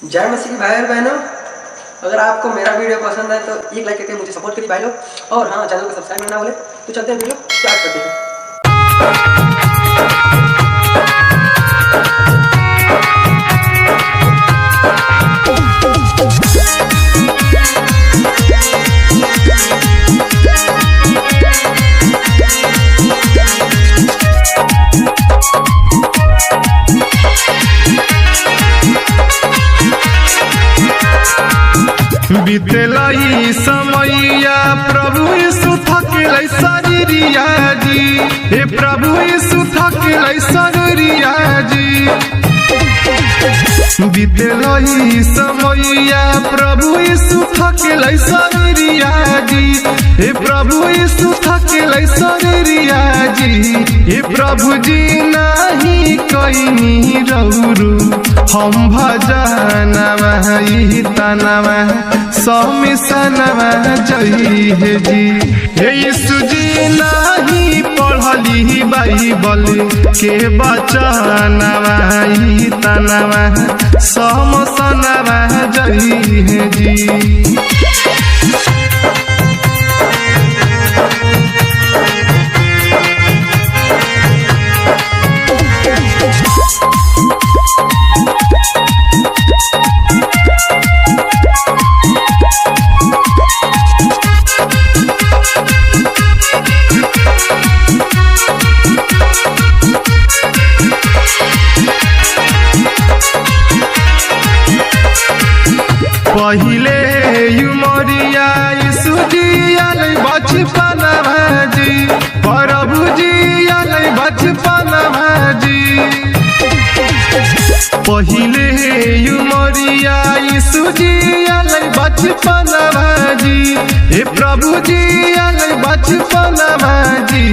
जय मसीह भाई और बहनों, अगर आपको मेरा वीडियो पसंद है तो एक लाइक करके मुझे सपोर्ट करिए भाई लोग। और हाँ, चैनल को सब्सक्राइब करना बोले तो चलते हैं वीडियो स्टार्ट करते हैं। बीतेलाई समैया प्रभु यीशु थकेलै शरीरिया जी, हे प्रभु यीशु थकेलै शरीरिया जी। बीतेलाई समैया प्रभु यीशु थकेलै शरीरिया जी, हे प्रभु यीशु थकेलै शरीरिया जी। हे प्रभु जी नाही कैनी रौरु हम भजनवा तनवा समिसनवा जई हे जी। हे यीशु जी नाही पढ़ली बाइबल के बचनवा तनवा समसनवा जई हे जी। पहिले युमरिया यीशु जी आले बचपन भाजी, प्रभु जी आले बचपन भाजी। पहिले युमरिया यीशु जी आले बचपन भाजी, हे प्रभु जी आले बचपन भाजी।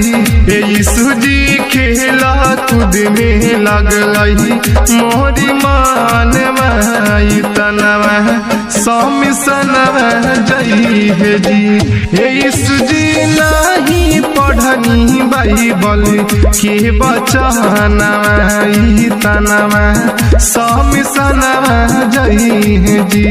हे यीशु जी खेला कूद में लगलई मोरी मान माई तनवा समिसनवा जई हे जी। हे यीशु जी नाही पढ़नी बाइबल के बचनवा तनवा समिसनवा जई हे जी।